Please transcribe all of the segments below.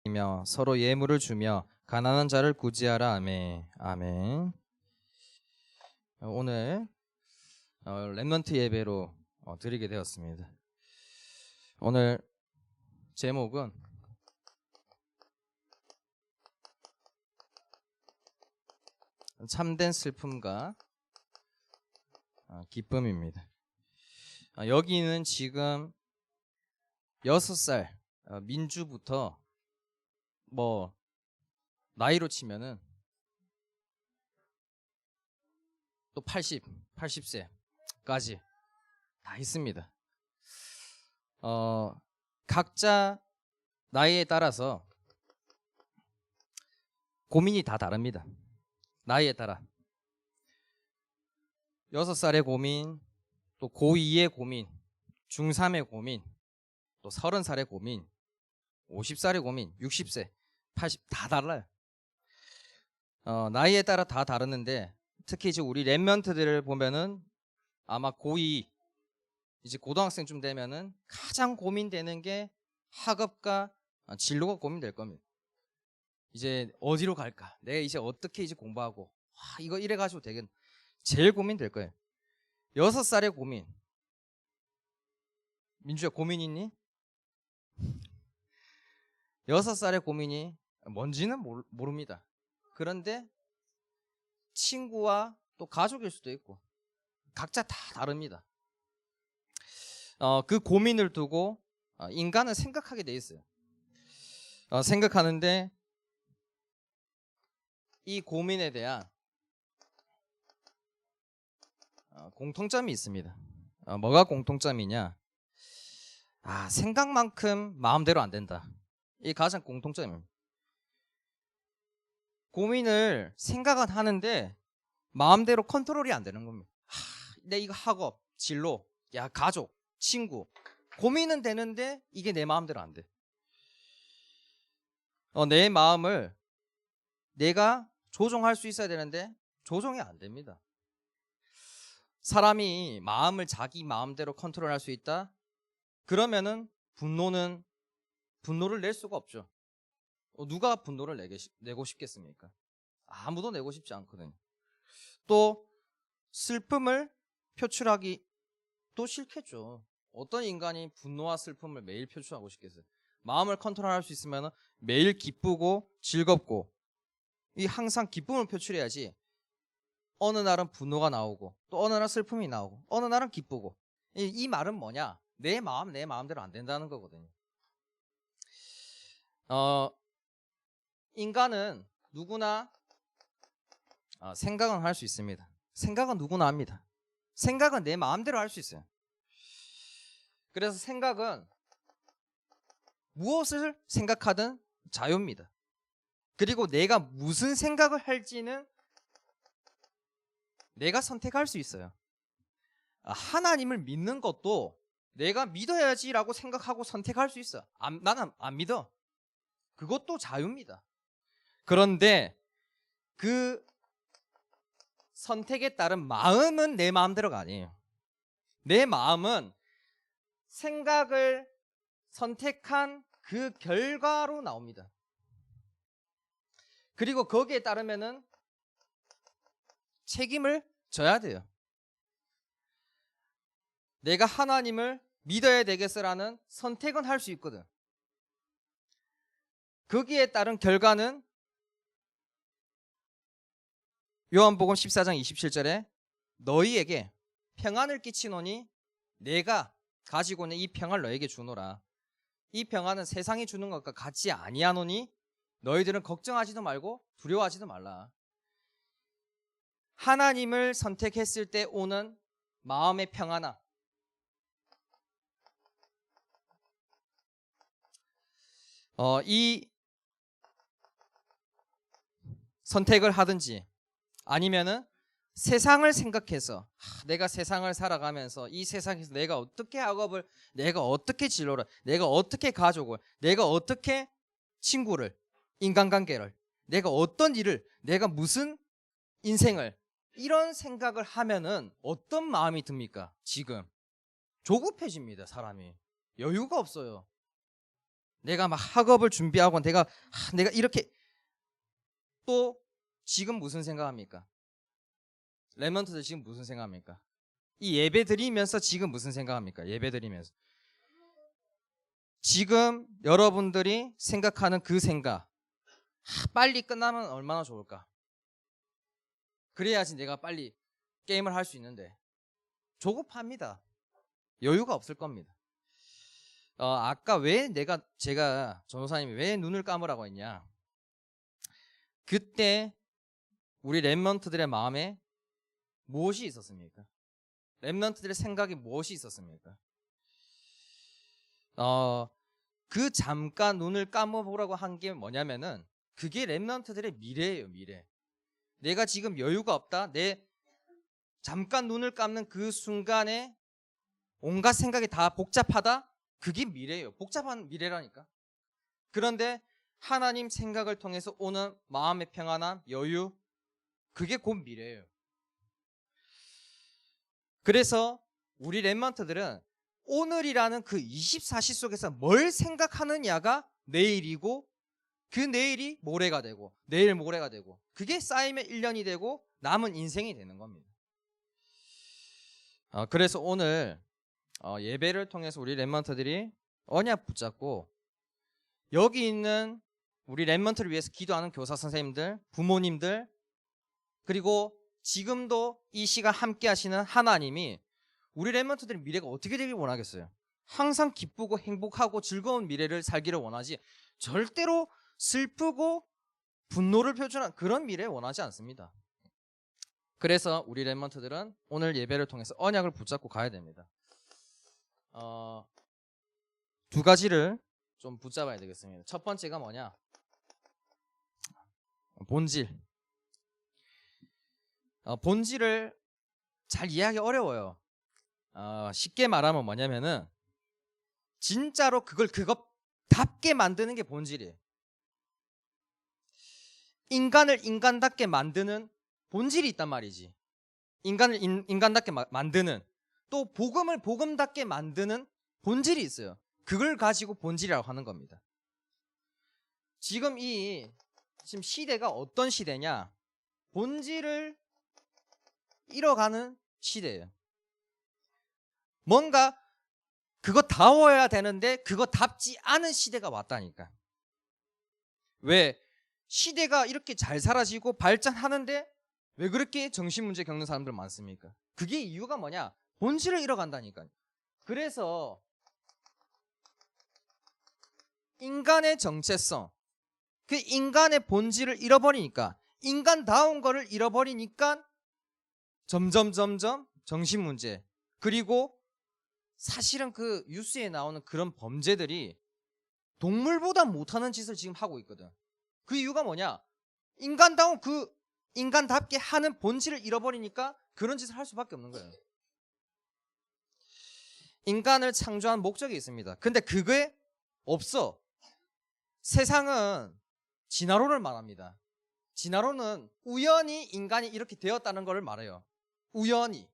이며 서로 예물을 주며 가난한 자를 구제하라. 아멘. 아멘. 오늘 렘넌트 예배로 드리게 되었습니다. 오늘 제목은 참된 슬픔과 기쁨입니다. 여기는 지금 6살 민주부터 뭐 나이로 치면은 또 80세까지 다 있습니다. 각자 나이에 따라서 고민이 다 다릅니다. 나이에 따라 6살의 고민, 또 고2의 고민, 중3의 고민, 또 30살의 고민, 50살의 고민, 60세, 80 다 달라요. 나이에 따라 다 다르는데 특히 이제 우리 렘넌트들을 보면은 아마 고2 이제 고등학생쯤 되면은 가장 고민되는 게 학업과 진로가 고민될 겁니다. 이제 어디로 갈까? 내가 이제 어떻게 이제 공부하고 이거 이래 가지고 되겠 제일 고민될 거예요. 6살의 고민. 민주야 고민 있니? 6살의 고민이 뭔지는 모릅니다. 그런데 친구와 또 가족일 수도 있고 각자 다 다릅니다. 그 고민을 두고 인간은 생각하게 돼 있어요. 생각하는데 이 고민에 대한 공통점이 있습니다. 뭐가 공통점이냐? 생각만큼 마음대로 안 된다. 이게 가장 공통점입니다. 고민을 생각은 하는데 마음대로 컨트롤이 안 되는 겁니다. 내 이거 학업, 진로, 가족, 친구 고민은 되는데 이게 내 마음대로 안 돼. 내 마음을 내가 조종할 수 있어야 되는데 조종이 안 됩니다. 사람이 마음을 자기 마음대로 컨트롤할 수 있다? 그러면은 분노를 낼 수가 없죠. 누가 분노를 내고 싶겠습니까? 아무도 내고 싶지 않거든요. 또 슬픔을 표출하기 또 싫겠죠. 어떤 인간이 분노와 슬픔을 매일 표출하고 싶겠어요? 마음을 컨트롤할 수 있으면 매일 기쁘고 즐겁고 항상 기쁨을 표출해야지 어느 날은 분노가 나오고 또 어느 날은 슬픔이 나오고 어느 날은 기쁘고 이 말은 뭐냐? 내 마음대로 안 된다는 거거든요. 인간은 누구나 생각은 할 수 있습니다. 생각은 누구나 합니다. 생각은 내 마음대로 할 수 있어요. 그래서 생각은 무엇을 생각하든 자유입니다. 그리고 내가 무슨 생각을 할지는 내가 선택할 수 있어요. 하나님을 믿는 것도 내가 믿어야지라고 생각하고 선택할 수 있어. 나는 안 믿어. 그것도 자유입니다. 그런데 그 선택에 따른 마음은 내 마음대로가 아니에요. 내 마음은 생각을 선택한 그 결과로 나옵니다. 그리고 거기에 따르면은 책임을 져야 돼요. 내가 하나님을 믿어야 되겠어라는 선택은 할 수 있거든. 거기에 따른 결과는 요한복음 14장 27절에 너희에게 평안을 끼치노니 내가 가지고 있는 이 평안을 너에게 주노라. 이 평안은 세상이 주는 것과 같지 아니하노니 너희들은 걱정하지도 말고 두려워하지도 말라. 하나님을 선택했을 때 오는 마음의 평안아, 이 선택을 하든지 아니면은 세상을 생각해서 내가 세상을 살아가면서 이 세상에서 내가 어떻게 학업을, 내가 어떻게 진로를, 내가 어떻게 가족을, 내가 어떻게 친구를, 인간관계를, 내가 어떤 일을, 내가 무슨 인생을, 이런 생각을 하면은 어떤 마음이 듭니까? 지금 조급해집니다. 사람이 여유가 없어요. 내가 막 학업을 준비하고 내가 이렇게 또 지금 무슨 생각합니까? 랩런트들 지금 무슨 생각합니까? 이 예배 드리면서 지금 무슨 생각합니까? 예배 드리면서 지금 여러분들이 생각하는 그 생각, 빨리 끝나면 얼마나 좋을까? 그래야지 내가 빨리 게임을 할 수 있는데 조급합니다. 여유가 없을 겁니다. 아까 왜 제가 전도사님이 왜 눈을 감으라고 했냐? 그때 우리 랩런트들의 마음에 무엇이 있었습니까? 랩런트들의 생각이 무엇이 있었습니까? 그 잠깐 눈을 감아보라고 한 게 뭐냐면은 그게 랩런트들의 미래예요, 미래. 내가 지금 여유가 없다. 내 잠깐 눈을 감는 그 순간에 온갖 생각이 다 복잡하다. 그게 미래예요. 복잡한 미래라니까. 그런데 하나님 생각을 통해서 오는 마음의 평안함, 여유, 그게 곧 미래예요. 그래서 우리 랩런트들은 오늘이라는 그 24시 속에서 뭘 생각하느냐가 내일이고 그 내일이 모레가 되고 내일 모레가 되고 그게 쌓이면 1년이 되고 남은 인생이 되는 겁니다. 그래서 오늘 예배를 통해서 우리 랩런트들이 언약 붙잡고 여기 있는 우리 랩런트를 위해서 기도하는 교사 선생님들, 부모님들 그리고 지금도 이 시간 함께 하시는 하나님이 우리 랩런트들의 미래가 어떻게 되길 원하겠어요? 항상 기쁘고 행복하고 즐거운 미래를 살기를 원하지 절대로 슬프고 분노를 표출하는 그런 미래 원하지 않습니다. 그래서 우리 랩런트들은 오늘 예배를 통해서 언약을 붙잡고 가야 됩니다. 두 가지를 좀 붙잡아야 되겠습니다. 첫 번째가 뭐냐? 본질. 본질을 잘 이해하기 어려워요. 쉽게 말하면 뭐냐면은 진짜로 그걸 그것답게 만드는 게 본질이에요. 인간을 인간답게 만드는 본질이 있단 말이지. 인간을 인간답게 만드는 또 복음을 복음답게 만드는 본질이 있어요. 그걸 가지고 본질이라고 하는 겁니다. 지금 시대가 어떤 시대냐? 본질을 잃어가는 시대예요. 뭔가 그거다워야 되는데 그거답지 않은 시대가 왔다니까. 왜? 시대가 이렇게 잘 사라지고 발전하는데 왜 그렇게 정신문제 겪는 사람들 많습니까? 그게 이유가 뭐냐? 본질을 잃어간다니까요. 그래서 인간의 정체성, 그 인간의 본질을 잃어버리니까 인간다운 거를 잃어버리니까 점점 정신문제 그리고 사실은 그 뉴스에 나오는 그런 범죄들이 동물보다 못하는 짓을 지금 하고 있거든. 그 이유가 뭐냐? 인간다운 그 인간답게 하는 본질을 잃어버리니까 그런 짓을 할 수밖에 없는 거예요. 인간을 창조한 목적이 있습니다. 근데 그게 없어. 세상은 진화론을 말합니다. 진화론은 우연히 인간이 이렇게 되었다는 것을 말해요. 우연히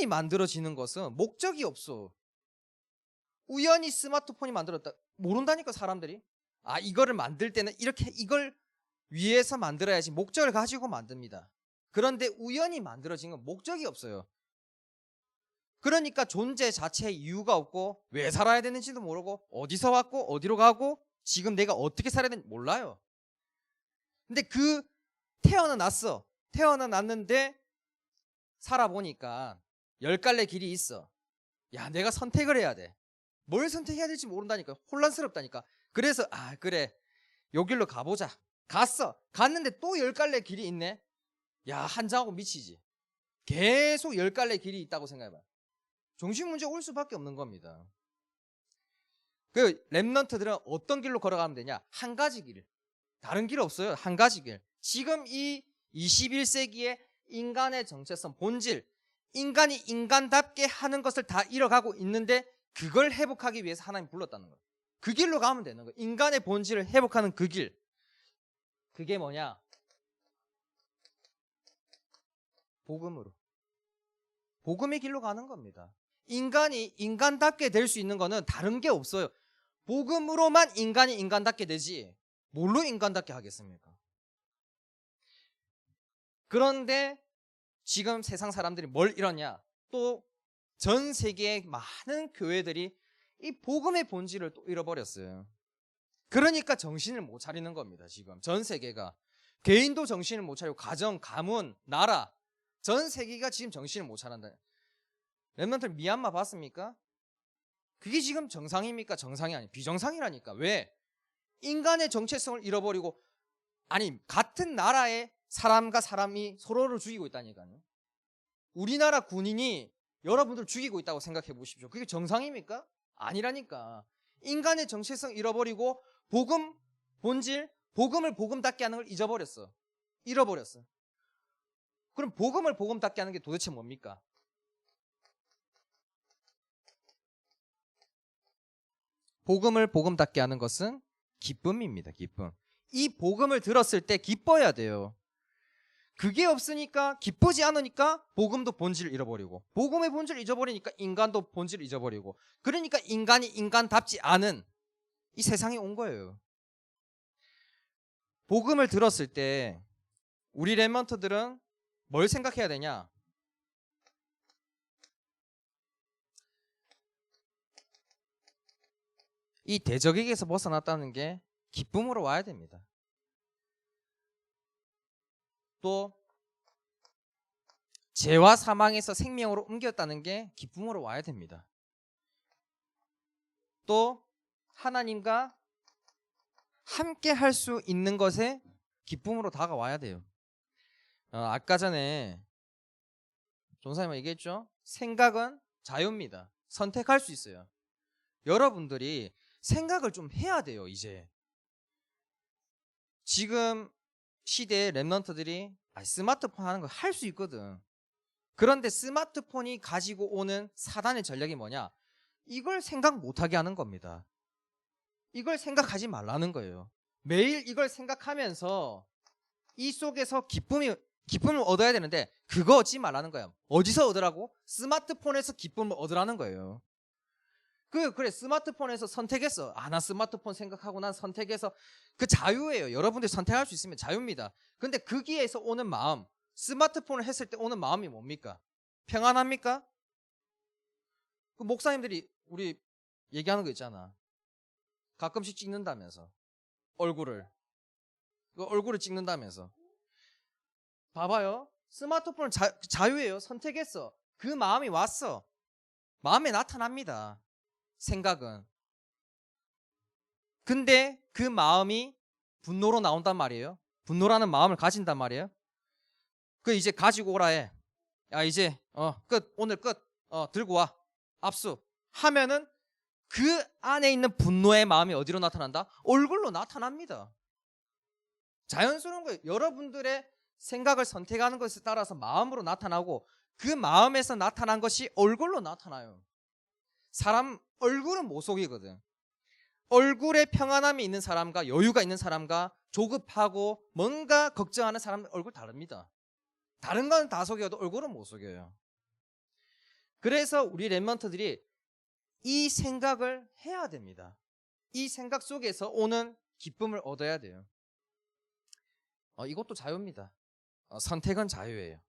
만들어지는 것은 목적이 없어. 우연히 스마트폰이 만들었다. 모른다니까 사람들이. 이거를 만들 때는 이렇게 이걸 위해서 만들어야지 목적을 가지고 만듭니다. 그런데 우연히 만들어진 건 목적이 없어요. 그러니까 존재 자체에 이유가 없고 왜 살아야 되는지도 모르고 어디서 왔고 어디로 가고 지금 내가 어떻게 살아야 되는지 몰라요. 근데 태어났는데 살아보니까 10갈래 길이 있어. 야, 내가 선택을 해야 돼. 뭘 선택해야 될지 모른다니까. 혼란스럽다니까. 그래서 그래 요 길로 가보자. 갔는데 또 10갈래 길이 있네. 야, 한장하고 미치지. 계속 10갈래 길이 있다고 생각해봐. 정신문제 올 수밖에 없는 겁니다. 그 랩런트들은 어떤 길로 걸어가면 되냐? 한 가지 길. 다른 길 없어요. 한 가지 길. 지금 이 21세기의 인간의 정체성, 본질, 인간이 인간답게 하는 것을 다 잃어가고 있는데 그걸 회복하기 위해서 하나님 불렀다는 거예요. 그 길로 가면 되는 거예요. 인간의 본질을 회복하는 그 길. 그게 뭐냐? 복음으로. 복음의 길로 가는 겁니다. 인간이 인간답게 될 수 있는 거는 다른 게 없어요. 복음으로만 인간이 인간답게 되지 뭘로 인간답게 하겠습니까? 그런데 지금 세상 사람들이 뭘 잃었냐? 또 전 세계의 많은 교회들이 이 복음의 본질을 또 잃어버렸어요. 그러니까 정신을 못 차리는 겁니다. 지금 전 세계가. 개인도 정신을 못 차리고 가정, 가문, 나라 전 세계가 지금 정신을 못 차린다. 랩런트 미얀마 봤습니까? 그게 지금 정상입니까? 정상이 아니 비정상이라니까. 왜? 인간의 정체성을 잃어버리고 아니 같은 나라의 사람과 사람이 서로를 죽이고 있다니까요. 우리나라 군인이 여러분들 죽이고 있다고 생각해 보십시오. 그게 정상입니까? 아니라니까. 인간의 정체성 잃어버리고 복음 본질 복음을 복음답게 하는 걸 잊어버렸어. 잃어버렸어. 그럼 복음을 복음답게 하는 게 도대체 뭡니까? 복음을 복음답게 하는 것은 기쁨입니다. 기쁨. 이 복음을 들었을 때 기뻐야 돼요. 그게 없으니까 기쁘지 않으니까 복음도 본질을 잃어버리고 복음의 본질을 잊어버리니까 인간도 본질을 잊어버리고 그러니까 인간이 인간답지 않은 이 세상에 온 거예요. 복음을 들었을 때 우리 랩런트들은 뭘 생각해야 되냐? 이 대적에게서 벗어났다는 게 기쁨으로 와야 됩니다. 또 죄와 사망에서 생명으로 옮겼다는 게 기쁨으로 와야 됩니다. 또 하나님과 함께 할 수 있는 것에 기쁨으로 다가와야 돼요. 아까 전에 전사님 얘기했죠? 생각은 자유입니다. 선택할 수 있어요. 여러분들이 생각을 좀 해야 돼요. 이제 지금 시대의 랩런트들이 스마트폰 하는 거 할 수 있거든. 그런데 스마트폰이 가지고 오는 사단의 전략이 뭐냐? 이걸 생각 못하게 하는 겁니다. 이걸 생각하지 말라는 거예요. 매일 이걸 생각하면서 이 속에서 기쁨을 얻어야 되는데 그거 얻지 말라는 거예요. 어디서 얻으라고? 스마트폰에서 기쁨을 얻으라는 거예요. 그래 스마트폰에서 선택했어. 나 스마트폰 생각하고 난 선택해서 그 자유예요. 여러분들이 선택할 수 있으면 자유입니다. 근데 거기에서 오는 마음, 스마트폰을 했을 때 오는 마음이 뭡니까? 평안합니까? 그 목사님들이 우리 얘기하는 거 있잖아. 가끔씩 찍는다면서 얼굴을 찍는다면서. 봐봐요. 스마트폰은 자유예요. 선택했어. 그 마음이 왔어. 마음에 나타납니다. 생각은. 근데 그 마음이 분노로 나온단 말이에요. 분노라는 마음을 가진단 말이에요. 그 이제 가지고 오라 해. 야 이제 끝. 오늘 끝. 들고 와. 압수. 하면은 그 안에 있는 분노의 마음이 어디로 나타난다? 얼굴로 나타납니다. 자연스러운 거예요. 여러분들의 생각을 선택하는 것에 따라서 마음으로 나타나고 그 마음에서 나타난 것이 얼굴로 나타나요. 사람 얼굴은 못 속이거든. 얼굴에 평안함이 있는 사람과 여유가 있는 사람과 조급하고 뭔가 걱정하는 사람 얼굴 다릅니다. 다른 건 다 속여도 얼굴은 못 속여요. 그래서 우리 랩런트들이 이 생각을 해야 됩니다. 이 생각 속에서 오는 기쁨을 얻어야 돼요. 이것도 자유입니다. 선택은 자유예요.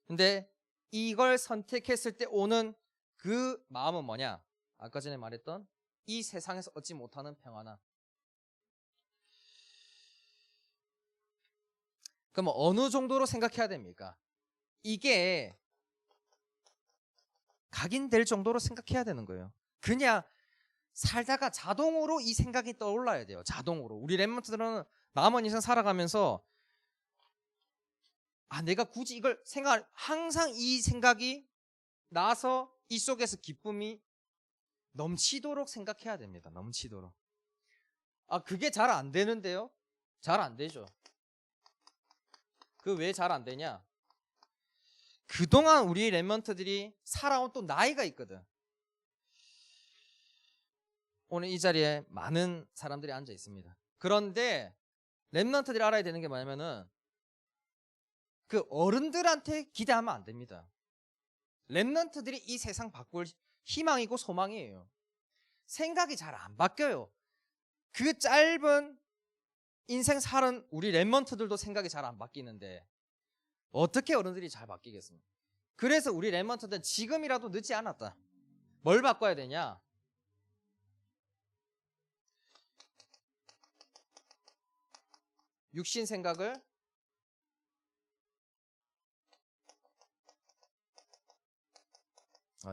근데 이걸 선택했을 때 오는 그 마음은 뭐냐? 아까 전에 말했던 이 세상에서 얻지 못하는 평안함. 그럼 어느 정도로 생각해야 됩니까? 이게 각인될 정도로 생각해야 되는 거예요. 그냥 살다가 자동으로 이 생각이 떠올라야 돼요. 자동으로. 우리 랩런트들은 남은 인생 살아가면서 내가 굳이 이걸 항상 이 생각이 나서 이 속에서 기쁨이 넘치도록 생각해야 됩니다. 넘치도록. 그게 잘 안 되는데요? 잘 안 되죠. 그 왜 잘 안 되냐? 그동안 우리 랩런트들이 살아온 또 나이가 있거든. 오늘 이 자리에 많은 사람들이 앉아 있습니다. 그런데 랩런트들이 알아야 되는 게 뭐냐면은 그 어른들한테 기대하면 안 됩니다. 랩런트들이 이 세상 바꿀 희망이고 소망이에요. 생각이 잘 안 바뀌어요. 그 짧은 인생 살은 우리 랩먼트들도 생각이 잘 안 바뀌는데 어떻게 어른들이 잘 바뀌겠습니까? 그래서 우리 랩먼트들은 지금이라도 늦지 않았다. 뭘 바꿔야 되냐? 육신 생각을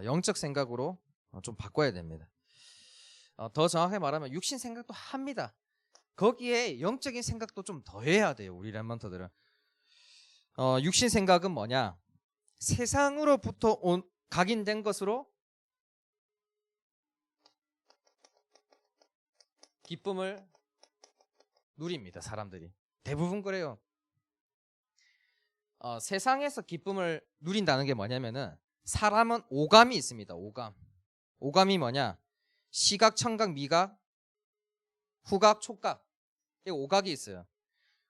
영적 생각으로 좀 바꿔야 됩니다. 더 정확하게 말하면 육신 생각도 합니다. 거기에 영적인 생각도 좀 더해야 돼요. 우리 랩먼터들은. 육신 생각은 뭐냐? 세상으로부터 각인된 것으로 기쁨을 누립니다. 사람들이 대부분 그래요. 세상에서 기쁨을 누린다는 게 뭐냐면은 사람은 오감이 있습니다. 오감이 뭐냐? 시각, 청각, 미각, 후각, 촉각. 이 오각이 있어요.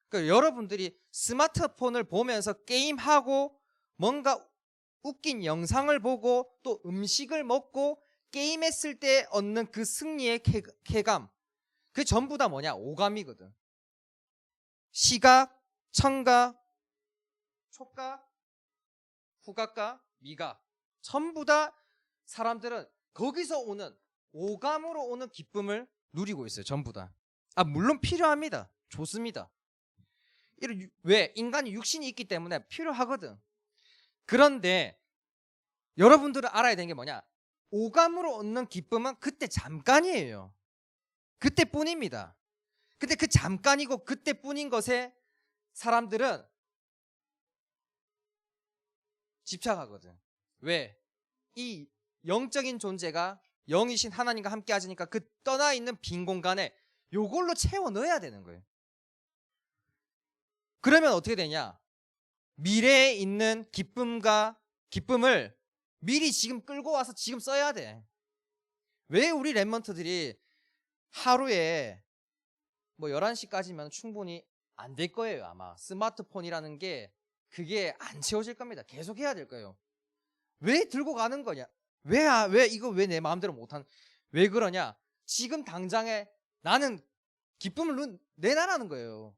그러니까 여러분들이 스마트폰을 보면서 게임하고 뭔가 웃긴 영상을 보고 또 음식을 먹고 게임했을 때 얻는 그 승리의 쾌감, 그게 전부 다 뭐냐? 오감이거든. 시각, 청각, 촉각, 후각과 미각, 전부 다 사람들은 거기서 오는 오감으로 오는 기쁨을 누리고 있어요. 전부 다. 물론 필요합니다. 좋습니다. 왜? 인간이 육신이 있기 때문에 필요하거든. 그런데 여러분들은 알아야 되는 게 뭐냐? 오감으로 얻는 기쁨은 그때 잠깐이에요. 그때뿐입니다. 근데 그 잠깐이고 그때뿐인 것에 사람들은 집착하거든. 왜? 이 영적인 존재가 영이신 하나님과 함께 하시니까 그 떠나 있는 빈 공간에 요걸로 채워 넣어야 되는 거예요. 그러면 어떻게 되냐? 미래에 있는 기쁨을 미리 지금 끌고 와서 지금 써야 돼. 왜 우리 랩먼트들이 하루에 뭐 11시까지면 충분히 안 될 거예요. 아마 스마트폰이라는 게 그게 안 채워질 겁니다. 계속 해야 될 거예요. 왜 들고 가는 거냐? 왜 이거 왜 내 마음대로 못하는? 왜 그러냐? 지금 당장에 나는 기쁨을 내놔라는 거예요.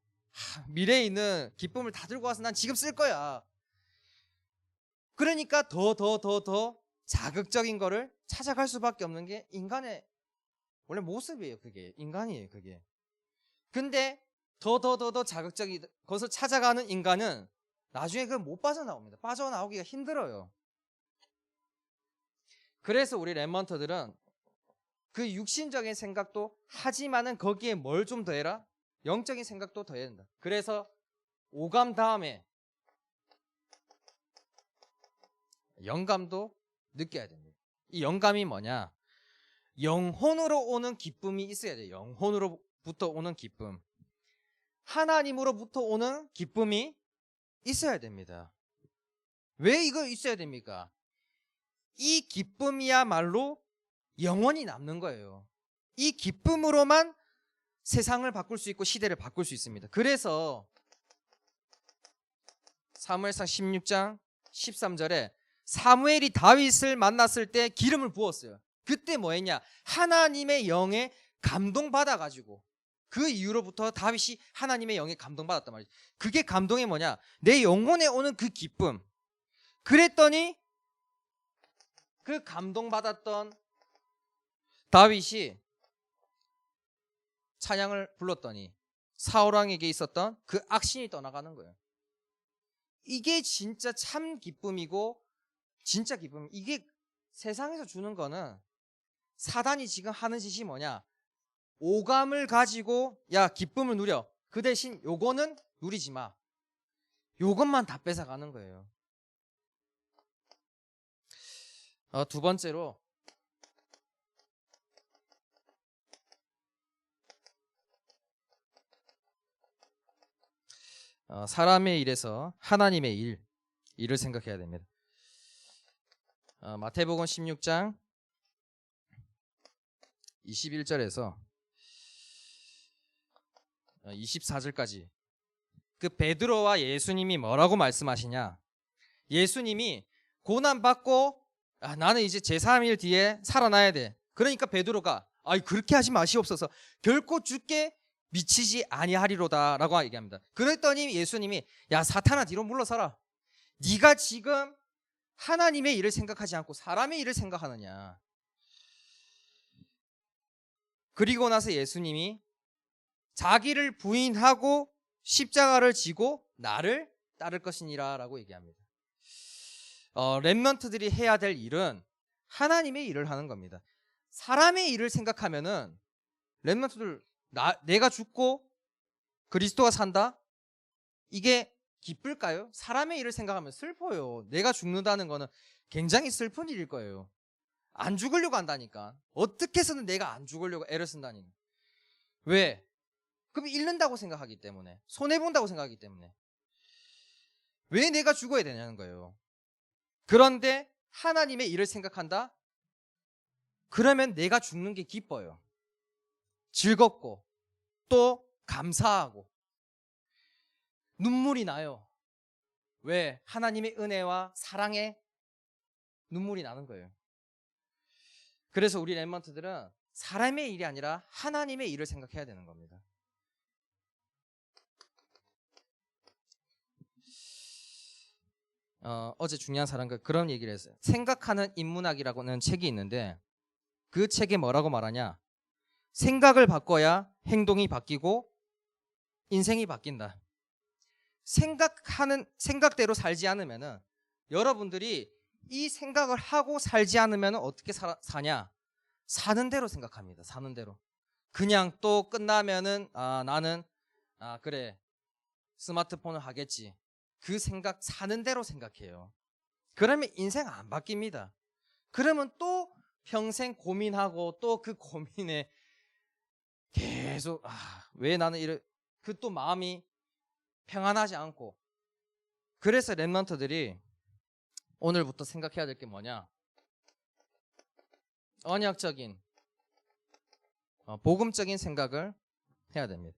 미래에 있는 기쁨을 다 들고 와서 난 지금 쓸 거야. 그러니까 더 자극적인 거를 찾아갈 수밖에 없는 게 인간의 원래 모습이에요. 그게 인간이에요. 그게. 근데 더 자극적인 것을 찾아가는 인간은 나중에 그걸 못 빠져나옵니다. 빠져나오기가 힘들어요. 그래서 우리 랩먼터들은 그 육신적인 생각도 하지만은 거기에 뭘 좀 더해라? 영적인 생각도 더해야 된다. 그래서 오감 다음에 영감도 느껴야 됩니다. 이 영감이 뭐냐? 영혼으로 오는 기쁨이 있어야 돼요. 영혼으로부터 오는 기쁨. 하나님으로부터 오는 기쁨이 있어야 됩니다. 왜 이거 있어야 됩니까? 이 기쁨이야말로 영원히 남는 거예요. 이 기쁨으로만 세상을 바꿀 수 있고 시대를 바꿀 수 있습니다. 그래서 사무엘상 16장 13절에 사무엘이 다윗을 만났을 때 기름을 부었어요. 그때 뭐 했냐? 하나님의 영에 감동받아가지고 그 이후로부터 다윗이 하나님의 영에 감동받았단 말이죠. 그게 감동이 뭐냐? 내 영혼에 오는 그 기쁨. 그랬더니 그 감동받았던 다윗이 찬양을 불렀더니 사울왕에게 있었던 그 악신이 떠나가는 거예요. 이게 진짜 참 기쁨이고 진짜 기쁨. 이게 세상에서 주는 거는 사단이 지금 하는 짓이 뭐냐? 오감을 가지고 야 기쁨을 누려. 그 대신 요거는 누리지 마. 요것만 다 뺏어가는 거예요. 두 번째로 사람의 일에서 하나님의 일을 생각해야 됩니다. 마태복음 16장 21절에서 24절까지 그 베드로와 예수님이 뭐라고 말씀하시냐? 예수님이 고난받고 나는 이제 제3일 뒤에 살아나야 돼. 그러니까 베드로가 아이 그렇게 하지 마시옵소서. 결코 죽게 미치지 아니하리로다라고 얘기합니다. 그랬더니 예수님이 야 사탄아 뒤로 물러서라. 네가 지금 하나님의 일을 생각하지 않고 사람의 일을 생각하느냐. 그리고 나서 예수님이 자기를 부인하고 십자가를 지고 나를 따를 것이니라 라고 얘기합니다. 렘넌트들이 해야 될 일은 하나님의 일을 하는 겁니다. 사람의 일을 생각하면은 렘넌트들 내가 죽고 그리스도가 산다? 이게 기쁠까요? 사람의 일을 생각하면 슬퍼요. 내가 죽는다는 거는 굉장히 슬픈 일일 거예요. 안 죽으려고 한다니까. 어떻게 해서는 내가 안 죽으려고 애를 쓴다니까. 왜? 그럼 잃는다고 생각하기 때문에, 손해본다고 생각하기 때문에. 왜 내가 죽어야 되냐는 거예요. 그런데 하나님의 일을 생각한다? 그러면 내가 죽는 게 기뻐요. 즐겁고 또 감사하고 눈물이 나요. 왜? 하나님의 은혜와 사랑에 눈물이 나는 거예요. 그래서 우리 렘넌트들은 사람의 일이 아니라 하나님의 일을 생각해야 되는 겁니다. 어제 중요한 사람과 그런 얘기를 했어요. 생각하는 인문학이라고는 책이 있는데 그 책에 뭐라고 말하냐? 생각을 바꿔야 행동이 바뀌고 인생이 바뀐다. 생각대로 살지 않으면은 여러분들이 이 생각을 하고 살지 않으면 어떻게 사냐? 사는 대로 생각합니다. 사는 대로. 그냥 또 끝나면은 나는 그래 스마트폰을 하겠지. 그 생각 사는 대로 생각해요. 그러면 인생 안 바뀝니다. 그러면 또 평생 고민하고 또 그 고민에 계속 왜 나는 그 또 마음이 평안하지 않고. 그래서 렘넌트들이 오늘부터 생각해야 될 게 뭐냐? 언약적인 복음적인 생각을 해야 됩니다.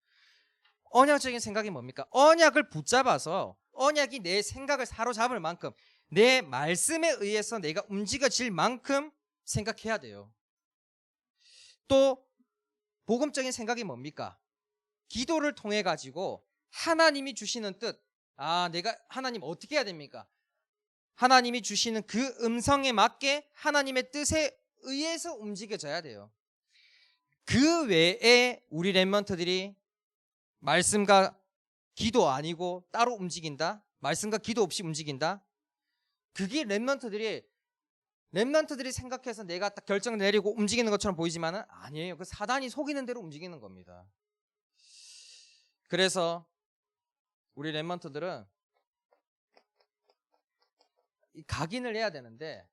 언약적인 생각이 뭡니까? 언약을 붙잡아서 언약이 내 생각을 사로잡을 만큼 내 말씀에 의해서 내가 움직여질 만큼 생각해야 돼요. 또 복음적인 생각이 뭡니까? 기도를 통해 가지고 하나님이 주시는 뜻, 내가 하나님 어떻게 해야 됩니까? 하나님이 주시는 그 음성에 맞게 하나님의 뜻에 의해서 움직여져야 돼요. 그 외에 우리 렘넌트들이 말씀과 기도 아니고 따로 움직인다? 말씀과 기도 없이 움직인다? 그게 렘넌트들이 생각해서 내가 딱 결정 내리고 움직이는 것처럼 보이지만은 아니에요. 그 사단이 속이는 대로 움직이는 겁니다. 그래서 우리 렘넌트들은 각인을 해야 되는데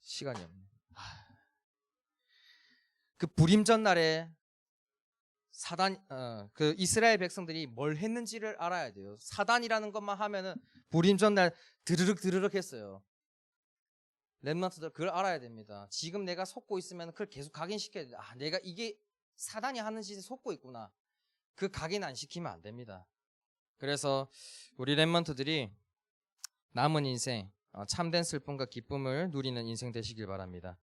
시간이 없네. 그 불임 전날에 그 이스라엘 백성들이 뭘 했는지를 알아야 돼요. 사단이라는 것만 하면은 불임 전날 드르륵 했어요. 렘넌트들 그걸 알아야 됩니다. 지금 내가 속고 있으면 그걸 계속 각인시켜야 돼요. 내가 이게 사단이 하는 짓에 속고 있구나. 그 각인 안 시키면 안 됩니다. 그래서 우리 렘넌트들이 남은 인생 참된 슬픔과 기쁨을 누리는 인생 되시길 바랍니다.